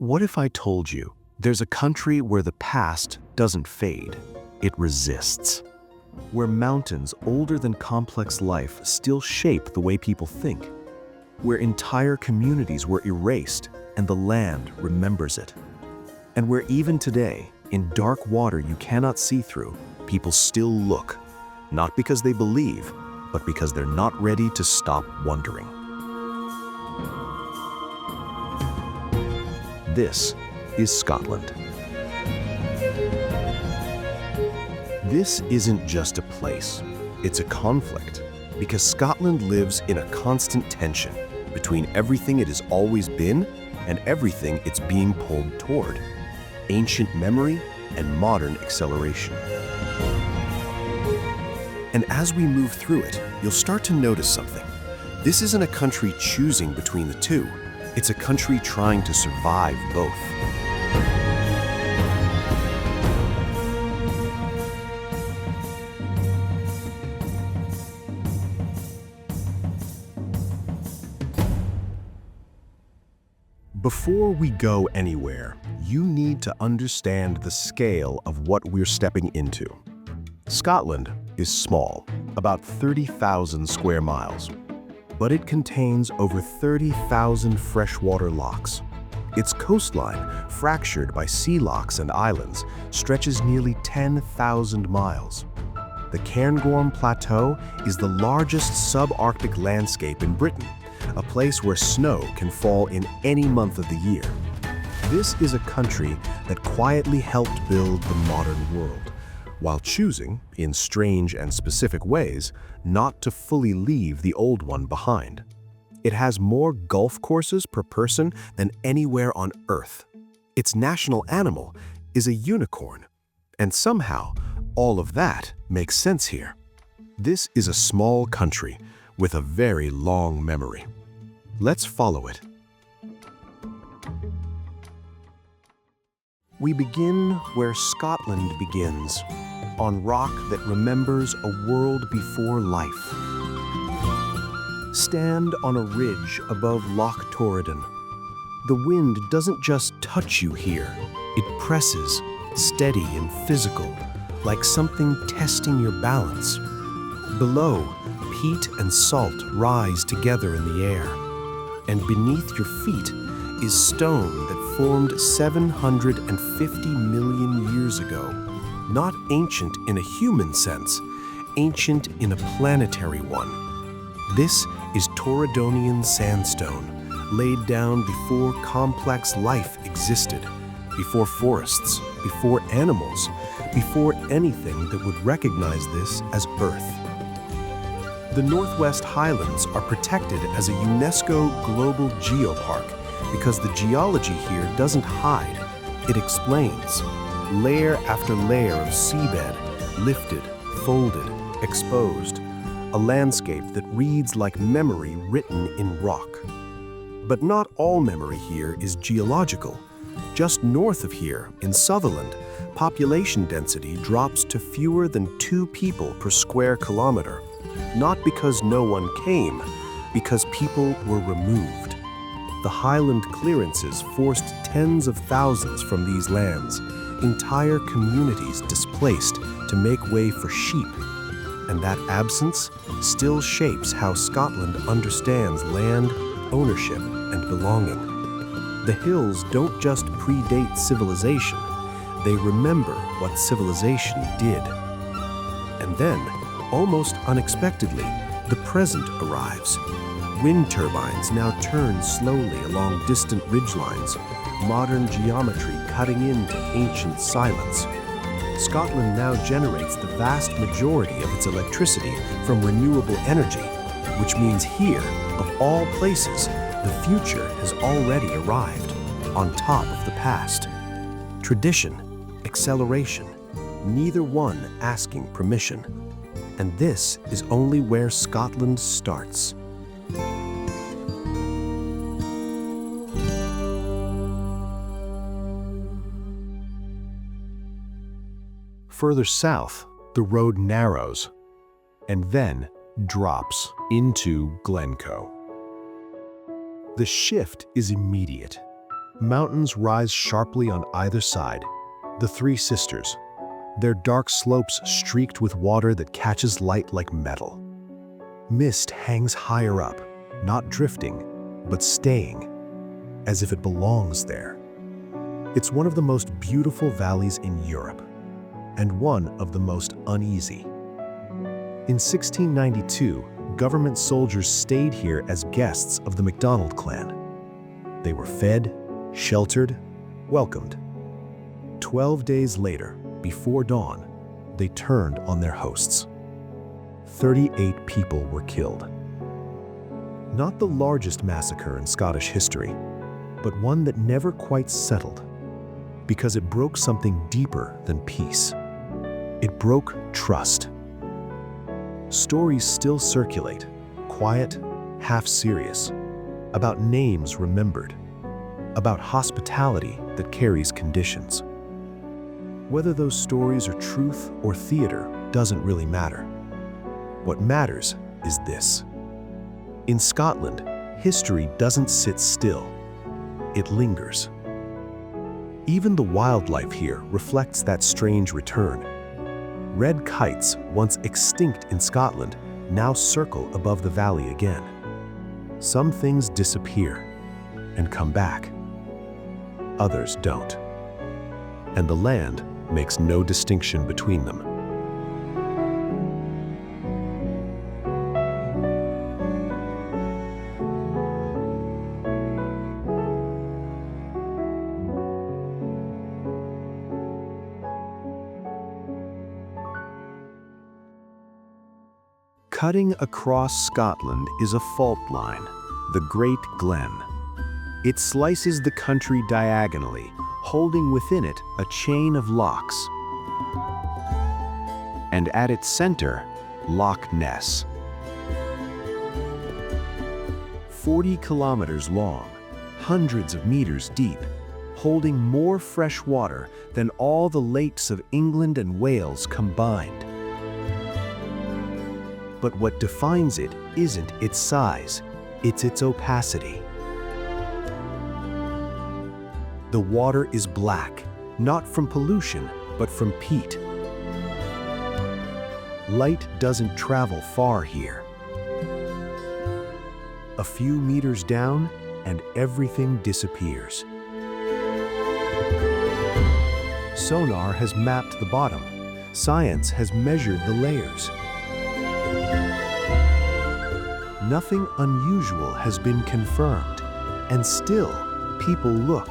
What if I told you there's a country where the past doesn't fade, it resists? Where mountains older than complex life still shape the way people think? Where entire communities were erased and the land remembers it? And where even today, in dark water you cannot see through, people still look, not because they believe, but because they're not ready to stop wondering. This is Scotland. This isn't just a place, it's a conflict, because Scotland lives in a constant tension between everything it has always been and everything it's being pulled toward, ancient memory and modern acceleration. And as we move through it, you'll start to notice something. This isn't a country choosing between the two. It's a country trying to survive both. Before we go anywhere, you need to understand the scale of what we're stepping into. Scotland is small, about 30,000 square miles. But it contains over 30,000 freshwater lochs. Its coastline, fractured by sea lochs and islands, stretches nearly 10,000 miles. The Cairngorm Plateau is the largest subarctic landscape in Britain, a place where snow can fall in any month of the year. This is a country that quietly helped build the modern world, while choosing, in strange and specific ways, not to fully leave the old one behind. It has more golf courses per person than anywhere on Earth. Its national animal is a unicorn, and somehow all of that makes sense here. This is a small country with a very long memory. Let's follow it. We begin where Scotland begins, on rock that remembers a world before life. Stand on a ridge above Loch Torridon. The wind doesn't just touch you here, it presses, steady and physical, like something testing your balance. Below, peat and salt rise together in the air, and beneath your feet is stone that formed 750 million years ago. Not ancient in a human sense, ancient in a planetary one. This is Torridonian sandstone, laid down before complex life existed, before forests, before animals, before anything that would recognize this as Earth. The Northwest Highlands are protected as a UNESCO Global Geopark because the geology here doesn't hide, it explains. Layer after layer of seabed, lifted, folded, exposed, a landscape that reads like memory written in rock. But not all memory here is geological. Just north of here, in Sutherland, population density drops to fewer than 2 people per square kilometer, not because no one came, because people were removed. The highland clearances forced tens of thousands from these lands, entire communities displaced to make way for sheep. And that absence still shapes how Scotland understands land, ownership, and belonging. The hills don't just predate civilization, they remember what civilization did. And then, almost unexpectedly, the present arrives. Wind turbines now turn slowly along distant ridgelines, modern geometry cutting into ancient silence. Scotland now generates the vast majority of its electricity from renewable energy, which means here, of all places, the future has already arrived, on top of the past. Tradition, acceleration, neither one asking permission. And this is only where Scotland starts. Further south, the road narrows and then drops into Glencoe. The shift is immediate. Mountains rise sharply on either side. The Three Sisters, their dark slopes streaked with water that catches light like metal. Mist hangs higher up, not drifting, but staying, as if it belongs there. It's one of the most beautiful valleys in Europe, and one of the most uneasy. In 1692, government soldiers stayed here as guests of the MacDonald clan. They were fed, sheltered, welcomed. 12 days later, before dawn, they turned on their hosts. 38 people were killed. Not the largest massacre in Scottish history, but one that never quite settled, because it broke something deeper than peace. It broke trust. Stories still circulate, quiet, half-serious, about names remembered, about hospitality that carries conditions. Whether those stories are truth or theater doesn't really matter. What matters is this. In Scotland, history doesn't sit still. It lingers. Even the wildlife here reflects that strange return. Red kites, once extinct in Scotland, now circle above the valley again. Some things disappear and come back. Others don't. And the land makes no distinction between them. Cutting across Scotland is a fault line, the Great Glen. It slices the country diagonally, holding within it a chain of lochs. And at its center, Loch Ness. 40 kilometers long, hundreds of meters deep, holding more fresh water than all the lakes of England and Wales combined. But what defines it isn't its size, it's its opacity. The water is black, not from pollution, but from peat. Light doesn't travel far here. A few meters down, and everything disappears. Sonar has mapped the bottom. Science has measured the layers. Nothing unusual has been confirmed, and still people look.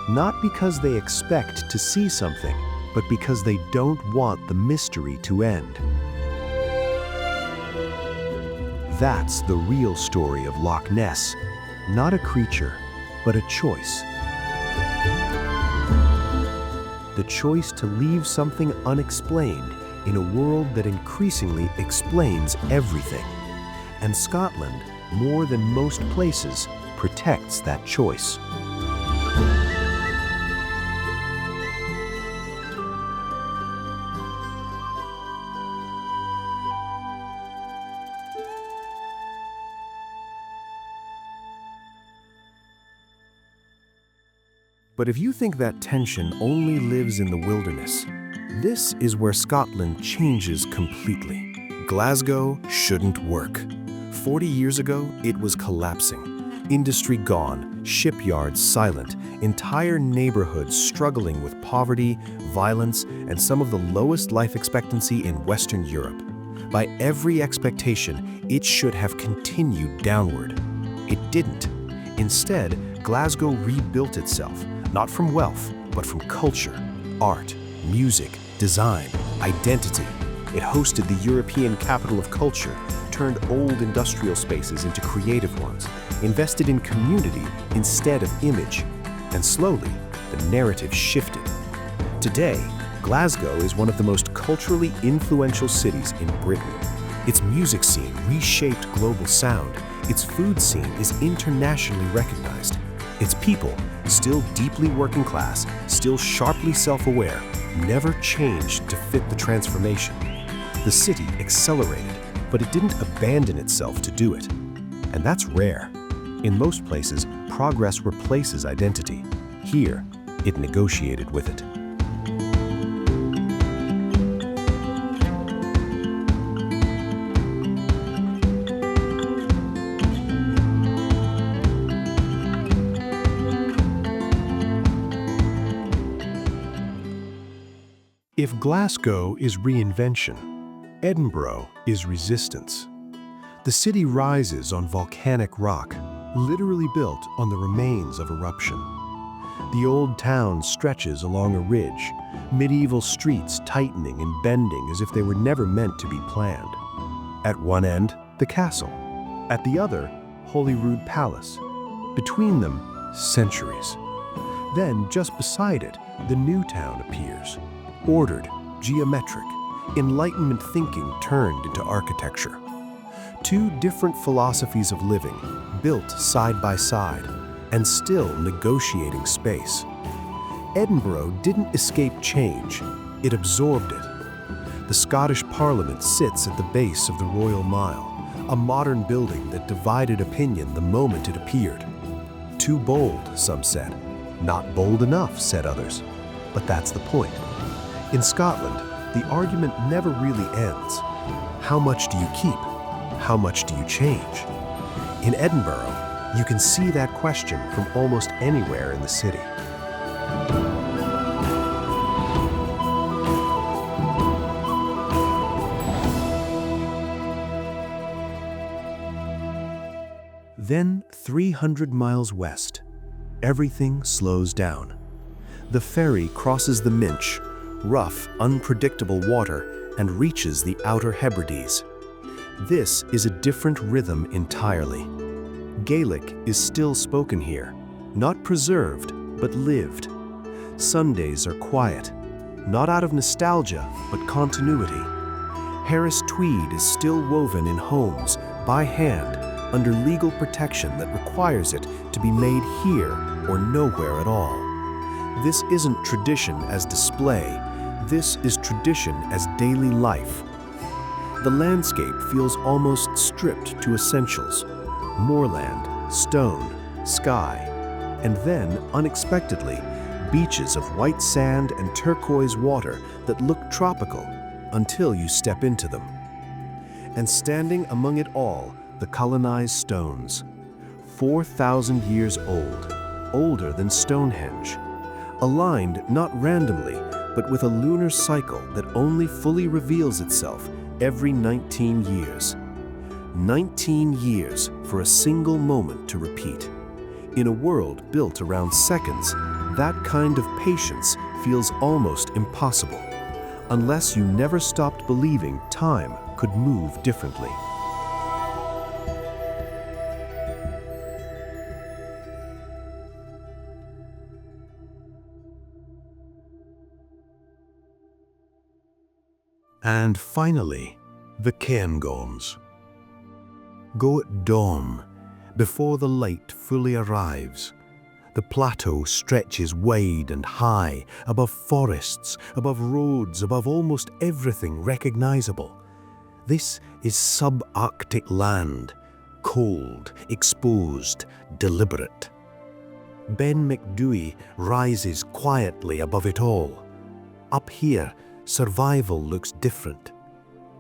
Not because they expect to see something, but because they don't want the mystery to end. That's the real story of Loch Ness, not a creature, but a choice. The choice to leave something unexplained in a world that increasingly explains everything. And Scotland, more than most places, protects that choice. But if you think that tension only lives in the wilderness, this is where Scotland changes completely. Glasgow shouldn't work. 40 years ago, it was collapsing. Industry gone, shipyards silent, entire neighborhoods struggling with poverty, violence, and some of the lowest life expectancy in Western Europe. By every expectation, it should have continued downward. It didn't. Instead, Glasgow rebuilt itself, not from wealth, but from culture, art, music, design, identity. It hosted the European capital of culture, turned old industrial spaces into creative ones, invested in community instead of image, and slowly, the narrative shifted. Today, Glasgow is one of the most culturally influential cities in Britain. Its music scene reshaped global sound. Its food scene is internationally recognized. Its people, still deeply working class, still sharply self-aware, never changed to fit the transformation. The city accelerated, but it didn't abandon itself to do it. And that's rare. In most places, progress replaces identity. Here, it negotiated with it. If Glasgow is reinvention, Edinburgh is resistance. The city rises on volcanic rock, literally built on the remains of eruption. The old town stretches along a ridge, medieval streets tightening and bending as if they were never meant to be planned. At one end, the castle. At the other, Holyrood Palace. Between them, centuries. Then, just beside it, the new town appears. Ordered, geometric, Enlightenment thinking turned into architecture. Two different philosophies of living, built side by side, and still negotiating space. Edinburgh didn't escape change, it absorbed it. The Scottish Parliament sits at the base of the Royal Mile, a modern building that divided opinion the moment it appeared. Too bold, some said. Not bold enough, said others. But that's the point. In Scotland, the argument never really ends. How much do you keep? How much do you change? In Edinburgh, you can see that question from almost anywhere in the city. Then, 300 miles west, everything slows down. The ferry crosses the Minch, rough, unpredictable water, and reaches the outer Hebrides. This is a different rhythm entirely. Gaelic is still spoken here, not preserved, but lived. Sundays are quiet, not out of nostalgia, but continuity. Harris tweed is still woven in homes, by hand, under legal protection that requires it to be made here or nowhere at all. This isn't tradition as display, this is tradition as daily life. The landscape feels almost stripped to essentials: moorland, stone, sky, and then, unexpectedly, beaches of white sand and turquoise water that look tropical until you step into them. And standing among it all, the colonized stones, 4,000 years old, older than Stonehenge, aligned not randomly, but with a lunar cycle that only fully reveals itself every 19 years. 19 years for a single moment to repeat. In a world built around seconds, that kind of patience feels almost impossible, unless you never stopped believing time could move differently. And finally, the cairngorms. Go at dawn, before the light fully arrives. The plateau stretches wide and high, above forests, above roads, above almost everything recognizable. This is subarctic land, cold, exposed, deliberate. Ben Macdui rises quietly above it all. Up here, survival looks different.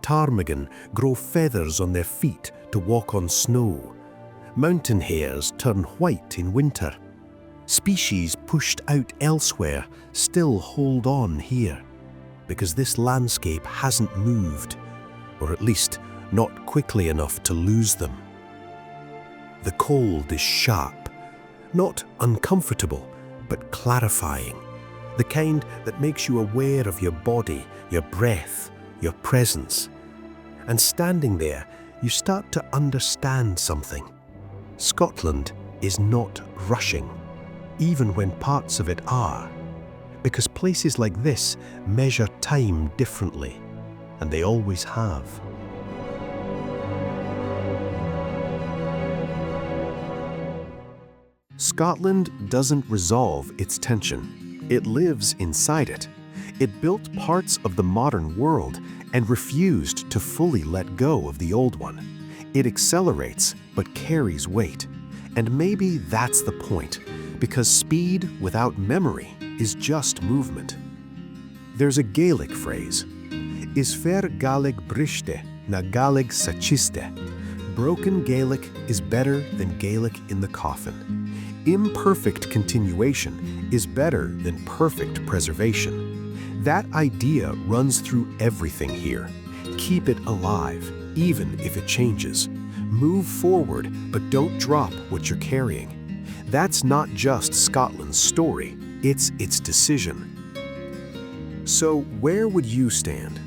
Ptarmigan grow feathers on their feet to walk on snow. Mountain hares turn white in winter. Species pushed out elsewhere still hold on here, because this landscape hasn't moved, or at least not quickly enough to lose them. The cold is sharp, not uncomfortable, but clarifying. The kind that makes you aware of your body, your breath, your presence. And standing there, you start to understand something. Scotland is not rushing, even when parts of it are, because places like this measure time differently, and they always have. Scotland doesn't resolve its tension. It lives inside it. It built parts of the modern world and refused to fully let go of the old one. It accelerates but carries weight. And maybe that's the point, because speed without memory is just movement. There's a Gaelic phrase, Is fer Gaelic briste na Gaelic sachiste. Broken Gaelic is better than Gaelic in the coffin. Imperfect continuation is better than perfect preservation. That idea runs through everything here. Keep it alive, even if it changes. Move forward, but don't drop what you're carrying. That's not just Scotland's story, it's its decision. So where would you stand?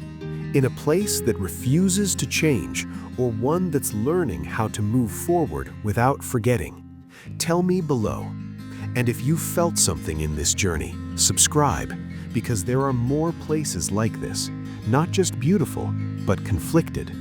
In a place that refuses to change, or one that's learning how to move forward without forgetting? Tell me below. And if you felt something in this journey, subscribe, because there are more places like this, not just beautiful, but conflicted.